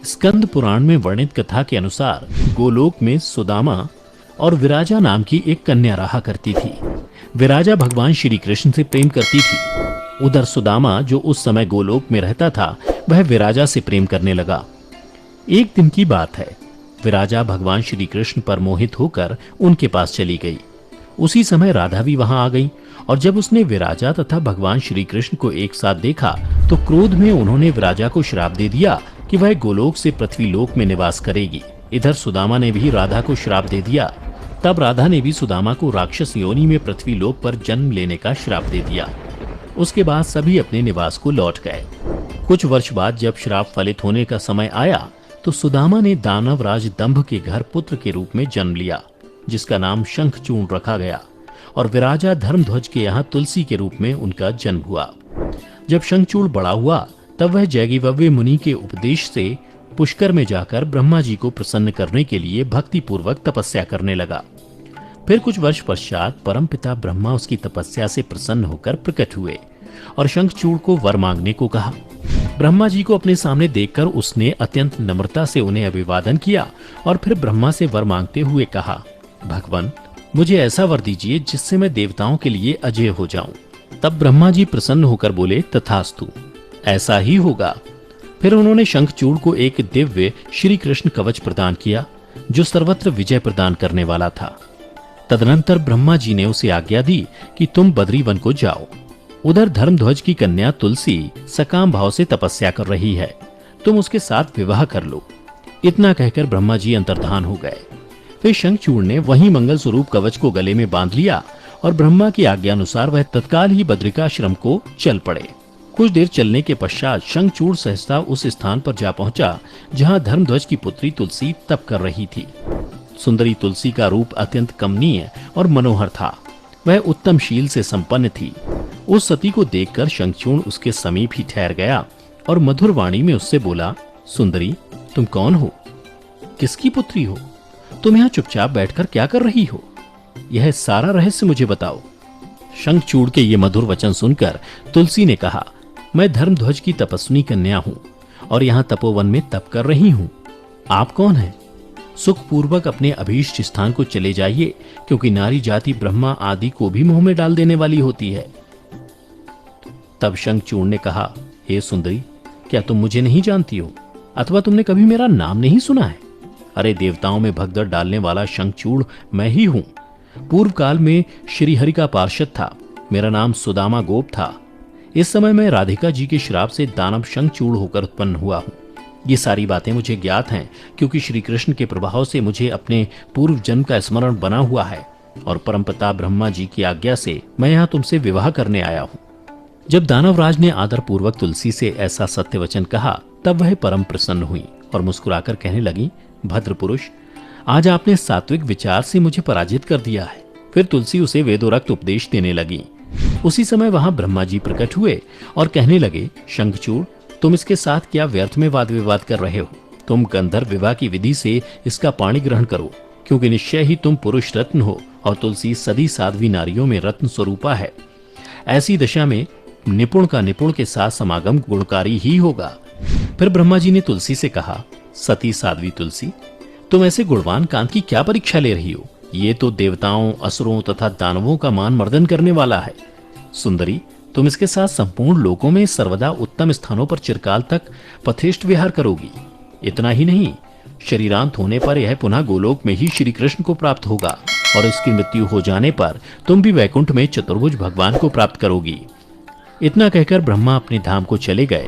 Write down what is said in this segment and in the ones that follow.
स्कंद पुराण में वर्णित कथा के अनुसार गोलोक में सुदामा और विराजा नाम की एक कन्या रहा करती थी। विराजा भगवान श्री कृष्ण से प्रेम करती थी। उधर सुदामा, जो उस समय गोलोक में रहता था, वह विराजा से प्रेम करने लगा। एक दिन की बात है, विराजा भगवान श्री कृष्ण पर मोहित होकर उनके पास चली गई। उसी समय राधा भी वहां आ गई और जब उसने विराजा तथा भगवान श्री कृष्ण को एक साथ देखा तो क्रोध में उन्होंने विराजा को श्राप दे दिया कि वह गोलोक से पृथ्वीलोक में निवास करेगी। इधर सुदामा ने भी राधा को श्राप दे दिया। तब राधा ने भी सुदामा को राक्षस योनि में पृथ्वीलोक पर जन्म लेने का श्राप दे दिया। उसके बाद सभी अपने निवास को लौट गए। कुछ वर्ष बाद जब श्राप फलित होने का समय आया तो सुदामा ने दानवराज दंभ के घर पुत्र के रूप में जन्म लिया, जिसका नाम शंखचूर्ण रखा गया, और विराजा धर्मध्वज के यहाँ तुलसी के रूप में उनका जन्म हुआ। जब शंखचूर्ण बड़ा हुआ तब वह जैगिवव्य मुनि के उपदेश से पुष्कर में जाकर ब्रह्मा जी को प्रसन्न करने के लिए भक्ति पूर्वक तपस्या करने लगा। फिर कुछ वर्ष पश्चात परमपिता ब्रह्मा उसकी तपस्या से प्रसन्न होकर प्रकट हुए और शंखचूर्ण को वर मांगने को कहा। ब्रह्मा जी को अपने सामने देखकर उसने अत्यंत नम्रता से उन्हें अभिवादन किया और फिर ब्रह्मा से वर मांगते हुए कहा, भगवान, मुझे ऐसा वर दीजिए जिससे मैं देवताओं के लिए अजय हो जाऊं। तब ब्रह्मा जी प्रसन्न होकर बोले, तथास्तु, ऐसा ही होगा। फिर उन्होंने शंखचूर्ण को एक दिव्य श्री कृष्ण कवच प्रदान किया जो सर्वत्र विजय प्रदान करने वाला था। तदनंतर ब्रह्मा जी ने उसे आज्ञा दी कि तुम बद्रीवन को जाओ। उधर धर्मध्वज की कन्या तुलसी सकाम भाव से तपस्या कर रही है, तुम उसके साथ विवाह कर लो। इतना कहकर ब्रह्मा जी अंतर्धान हो गए। फिर शंखचूर्ण ने वही मंगल स्वरूप कवच को गले में बांध लिया और ब्रह्मा की आज्ञा अनुसार वह तत्काल ही बद्रिकाश्रम को चल पड़े। कुछ देर चलने के पश्चात शंखचूर्ण सहसा उस स्थान पर जा पहुंचा जहां धर्मध्वज की पुत्री तुलसी तप कर रही थी। सुंदरी तुलसी का रूप अत्यंत कमनीय और मनोहर था। वह उत्तम शील से संपन्न थी। उस सती को देखकर शंखचूर्ण उसके समीप ही ठहर गया और मधुर वाणी में उससे बोला, सुंदरी, तुम कौन हो? किसकी पुत्री हो? तुम यहाँ चुपचाप बैठकर क्या कर रही हो? यह सारा रहस्य मुझे बताओ। शंखचूर्ण के ये मधुर वचन सुनकर तुलसी ने कहा, मैं धर्मध्वज की तपस्विनी कन्या हूँ और यहाँ तपोवन में तप कर रही हूँ। आप कौन हैं? सुखपूर्वक अपने अभीष्ट स्थान को चले जाइए, क्योंकि नारी जाति ब्रह्मा आदि को भी मुंह में डाल देने वाली होती है। तब शंखचूर्ण ने कहा, हे सुंदरी, क्या तुम मुझे नहीं जानती हो अथवा तुमने कभी मेरा नाम नहीं सुना है? अरे, देवताओं में भगदड़ डालने वाला शंखचूर्ण मैं ही हूँ। पूर्व काल में श्री हरि का पार्षद था। मेरा नाम सुदामा गोप था। इस समय मैं राधिका जी के श्राप से दानव शंखचूर्ण होकर उत्पन्न हुआ हूँ। ये सारी बातें मुझे ज्ञात हैं, क्योंकि श्री कृष्ण के प्रभाव से मुझे अपने पूर्व जन्म का स्मरण बना हुआ है और परमपिता ब्रह्मा जी की आज्ञा से मैं यहाँ तुमसे विवाह करने आया हूँ। जब दानवराज ने आदर पूर्वक तुलसी से ऐसा सत्य वचन कहा, तब वह परम प्रसन्न हुई और मुस्कुराकर कहने लगी, भद्र पुरुष, आज आपने सात्विक विचार से मुझे पराजित कर दिया है। फिर तुलसी उसे वेदोरक्त उपदेश देने लगी। उसी समय वहां ब्रह्मा जी प्रकट हुए और कहने लगे, शंखचूर्ण, तुम इसके साथ क्या व्यर्थ में वाद विवाद कर रहे हो? तुम गंधर्व विवाह की विधि से इसका पाणी ग्रहण करो, क्योंकि निश्चय ही तुम पुरुष रत्न हो और तुलसी सदी साध्वी नारियों में रत्न स्वरूपा है। ऐसी दशा में निपुण का निपुण के साथ समागम गुणकारी ही होगा। फिर ब्रह्मा जी ने तुलसी से कहा, सती साध्वी तुलसी, तुम ऐसे गुणवान कांत की क्या परीक्षा ले रही हो? ये तो देवताओं, असुरों तथा दानवों का मान मर्दन करने वाला है। सुंदरी, तुम इसके साथ संपूर्ण लोकों में सर्वदा उत्तम स्थानों पर चिरकाल तक पथेष्ट विहार करोगी। इतना ही नहीं, शरीरांत होने पर यह पुनः गोलोक में ही श्री कृष्ण को प्राप्त होगा और इसकी मृत्यु हो जाने पर तुम भी वैकुंठ में चतुर्भुज भगवान को प्राप्त करोगी। इतना कहकर ब्रह्मा अपने धाम को चले गए।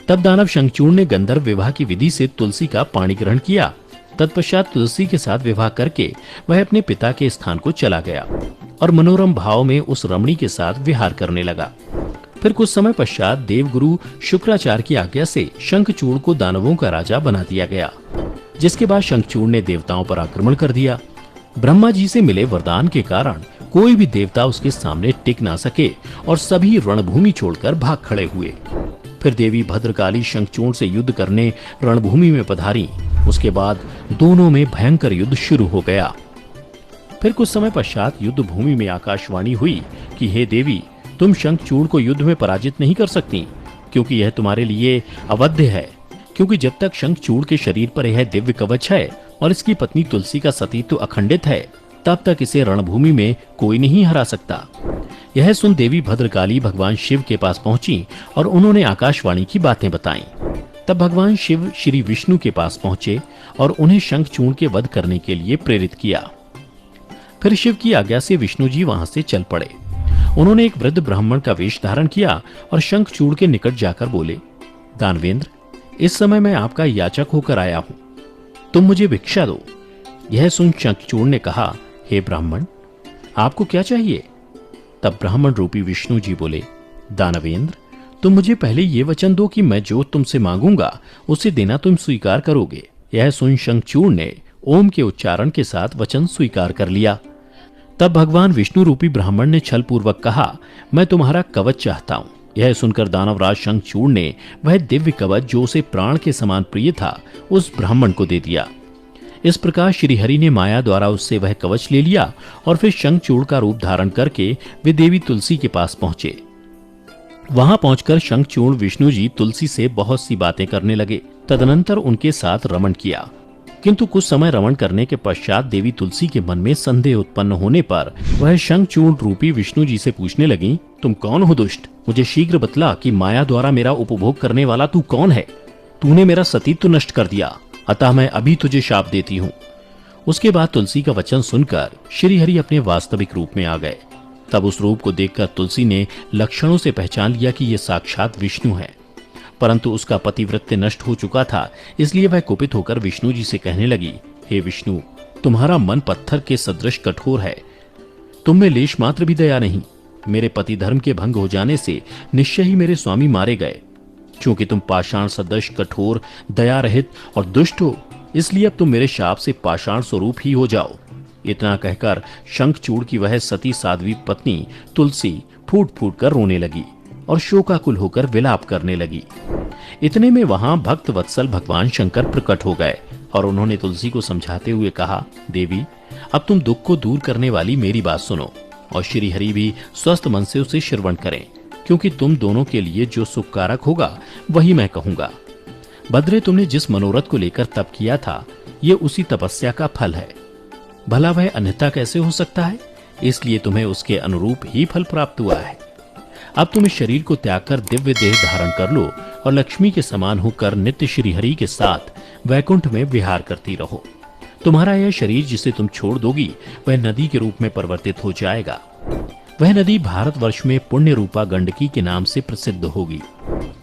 तब दानव शंखचूर्ण ने गंधर्व विवाह की विधि से तुलसी का पाणी ग्रहण किया। तत्पश्चात तुलसी के साथ विवाह करके वह अपने पिता के स्थान को चला गया और मनोरम भाव में उस रमणी के साथ विहार करने लगा। फिर कुछ समय पश्चात देवगुरु शुक्राचार्य की आज्ञा से शंखचूर्ण को दानवों का राजा बना दिया गया, जिसके बाद शंखचूर्ण ने देवताओं पर आक्रमण कर दिया। ब्रह्मा जी से मिले वरदान के कारण कोई भी देवता उसके सामने टिक ना सके और सभी रणभूमि छोड़कर भाग खड़े हुए। फिर देवी भद्रकाली शंखचूर्ण से युद्ध करने रणभूमि में पधारी। उसके बाद दोनों में भयंकर युद्ध शुरू हो गया। फिर कुछ समय पश्चात युद्ध भूमि में आकाशवाणी हुई कि हे देवी, तुम शंखचूर्ण को युद्ध में पराजित नहीं कर सकती, क्योंकि यह तुम्हारे लिए अवध्य है। क्योंकि जब तक शंखचूड़ के शरीर पर यह दिव्य कवच है और इसकी पत्नी तुलसी का सतीत्व अखंडित है, तब तक इसे रणभूमि में कोई नहीं हरा सकता। यह सुन देवी भद्रकाली भगवान शिव के पास पहुंची और उन्होंने आकाशवाणी की बातें बताईं। तब भगवान शिव श्री विष्णु के पास पहुंचे और उन्हें शंखचूड़ के वध करने के लिए प्रेरित किया। फिर शिव की आज्ञा से विष्णु जी वहां से चल पड़े। उन्होंने एक वृद्ध ब्राह्मण का वेश धारण किया और शंखचूड़ के निकट जाकर बोले, दानवेंद्र, इस समय मैं आपका याचक होकर आया हूं, तुम मुझे भिक्षा दो। यह सुन शंखचूड़ ने कहा, हे ब्राह्मण, आपको क्या चाहिए? तब ब्राह्मण रूपी विष्णु जी बोले, दानवेंद्र, तुम मुझे पहले ये वचन दो कि मैं जो तुमसे मांगूंगा उसे देना तुम स्वीकार करोगे। यह सुन शंखचूड़ ने ओम के उच्चारण के साथ वचन स्वीकार कर लिया। तब भगवान विष्णु रूपी ब्राह्मण ने छल पूर्वक कहा, मैं तुम्हारा कवच चाहता हूं। यह सुनकर दानवराज शंखचूड़ ने वह दिव्य कवच जो उसे प्राण के समान प्रिय था उस ब्राह्मण को दे दिया। इस प्रकार श्रीहरि ने माया द्वारा उससे वह कवच ले लिया और फिर शंखचूड़ का रूप धारण करके वे देवी तुलसी के पास पहुंचे। वहां पहुंचकर शंखचूड़ विष्णु जी तुलसी से बहुत सी बातें करने लगे। तदनंतर उनके साथ रमण किया, किंतु कुछ समय रमण करने के पश्चात देवी तुलसी के मन में संदेह उत्पन्न होने पर वह शंखचूड़ रूपी विष्णु जी से पूछने लगी, तुम कौन हो दुष्ट? मुझे शीघ्र बतला कि माया द्वारा मेरा उपभोग करने वाला तू कौन है? तूने मेरा सतीत्व नष्ट कर दिया, अतः मैं अभी तुझे शाप देती हूँ। उसके बाद तुलसी का वचन सुनकर श्रीहरि अपने वास्तविक रूप में आ गए। तब उस रूप को देखकर तुलसी ने लक्षणों से पहचान लिया कि यह साक्षात विष्णु है, परंतु उसका पतिव्रत्य नष्ट हो चुका था, इसलिए वह कुपित होकर विष्णु जी से कहने लगी, हे विष्णु, तुम्हारा मन पत्थर के सदृश कठोर है, तुम में लेश मात्र भी दया नहीं। मेरे पति धर्म के भंग हो जाने से निश्चय ही मेरे स्वामी मारे गए। क्योंकि तुम पाषाण सदृश कठोर, दया रहित और दुष्ट हो, इसलिए अब तुम मेरे शाप से पाषाण स्वरूप ही हो जाओ। इतना कहकर शंखचूड़ की वह सती साध्वी पत्नी तुलसी फूट फूट कर रोने लगी और शोकाकुल होकर विलाप करने लगी। इतने में वहां भक्त वत्सल भगवान शंकर प्रकट हो गए और उन्होंने तुलसी को समझाते हुए कहा, देवी, अब तुम दुख को दूर करने वाली मेरी बात सुनो और श्रीहरि भी स्वस्थ मन से उसे श्रवण करें, क्योंकि तुम दोनों के लिए जो सुखकारक होगा वही मैं कहूंगा। भद्रे, तुमने जिस मनोरथ को लेकर तप किया था, ये उसी तपस्या का फल है। भला वह अन्यथा कैसे हो सकता है? इसलिए तुम्हें उसके अनुरूप ही फल प्राप्त हुआ है। अब तुम इस शरीर को त्याग कर दिव्य देह धारण कर लो और लक्ष्मी के समान होकर नित्य श्रीहरि के साथ वैकुंठ में विहार करती रहो। तुम्हारा यह शरीर जिसे तुम छोड़ दोगी वह नदी के रूप में परिवर्तित हो जाएगा। वह नदी भारतवर्ष में पुण्य रूपा गंडकी के नाम से प्रसिद्ध होगी।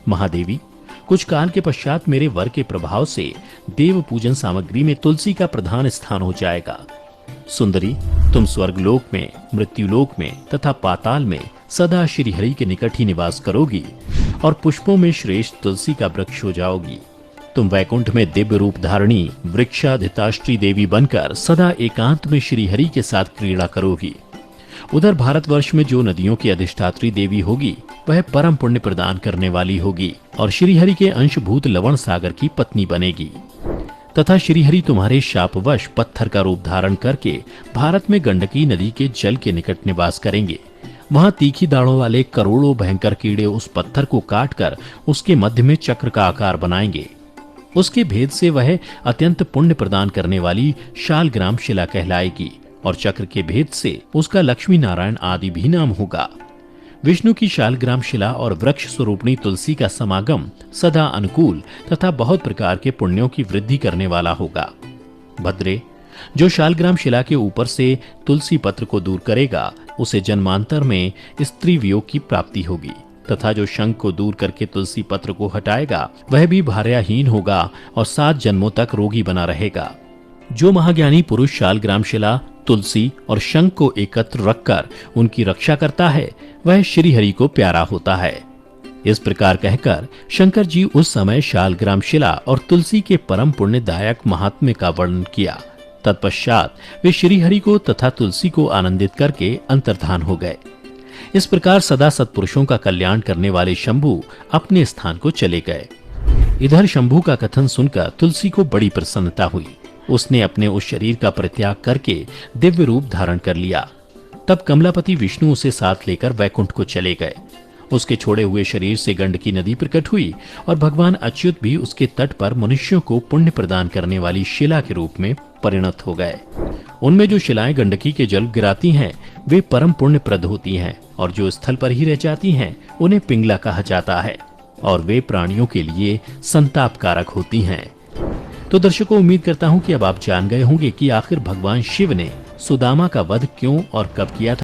महादेवी, कुछ काल के पश्चात मेरे वर के प्रभाव से देव पूजन सामग्री में तुलसी का प्रधान स्थान हो जाएगा। सुंदरी, तुम स्वर्गलोक में, मृत्युलोक में तथा पाताल में सदा श्रीहरि के निकट ही निवास करोगी और पुष्पों में श्रेष्ठ तुलसी का वृक्ष हो जाओगी। तुम वैकुंठ में दिव्य रूप धारणी वृक्षाधिताष्ट्री देवी बनकर सदा एकांत में श्रीहरि के साथ क्रीड़ा करोगी। उधर भारतवर्ष में जो नदियों की अधिष्ठात्री देवी होगी वह परम पुण्य प्रदान करने वाली होगी और श्रीहरि के अंशभूत लवण सागर की पत्नी बनेगी तथा श्रीहरि तुम्हारे शापवश पत्थर का रूप धारण करके भारत में गंडकी नदी के जल के निकट निवास करेंगे। वहां तीखी दाढ़ों वाले करोड़ों भयंकर कीड़े उस पत्थर को काटकर उसके मध्य में चक्र का आकार बनाएंगे। उसके भेद से वह अत्यंत पुण्य प्रदान करने वाली शालग्राम शिला कहलाएगी और चक्र के भेद से उसका लक्ष्मी नारायण आदि भी नाम होगा। विष्णु की शालग्राम शिला और वृक्ष स्वरूपणी तुलसी का समागम सदा अनुकूल तथा बहुत प्रकार के पुण्यों की वृद्धि करने वाला होगा। भद्रे, जो शालग्राम शिला के ऊपर से तुलसी पत्र को दूर करेगा उसे जन्मांतर में स्त्री वियोग की प्राप्ति होगी तथा जो शंख को दूर करके तुलसी पत्र को हटाएगा वह भी भार्याहीन होगा और 7 जन्मों तक रोगी बना रहेगा। जो महाज्ञानी पुरुष शालग्राम शिला, तुलसी और शंख को एकत्र रखकर उनकी रक्षा करता है वह श्रीहरि को प्यारा होता है। इस प्रकार कहकर शंकर जी उस समय शालग्राम शिला और तुलसी के परम पुण्यदायक महात्म्य का वर्णन किया। तत्पश्चात वे श्रीहरि को तथा तुलसी को आनंदित करके अंतर्धान हो गए। इस प्रकार सदा सत्पुरुषों का कल्याण करने वाले शंभु अपने स्थान को चले गए। इधर शंभु का कथन सुनकर तुलसी को बड़ी प्रसन्नता हुई। उसने अपने उस शरीर का परित्याग करके दिव्य रूप धारण कर लिया। तब कमलापति विष्णु उसे साथ लेकर वैकुंठ को चले गए उसके छोड़े हुए शरीर से गंडकी नदी प्रकट हुई और भगवान अच्युत भी उसके तट पर मनुष्यों को पुण्य प्रदान करने वाली शिला के रूप में परिणत हो गए। उनमें जो शिलाएं गंडकी के जल गिराती हैं वे परम पुण्यप्रद होती हैं और जो स्थल पर ही रह जाती हैं उन्हें पिंगला कहा जाता है और वे प्राणियों के लिए संतापकारक होती हैं। तो दर्शकों, उम्मीद करता हूं कि अब आप जान गए होंगे कि आखिर भगवान शिव ने सुदामा का वध क्यों और कब किया था।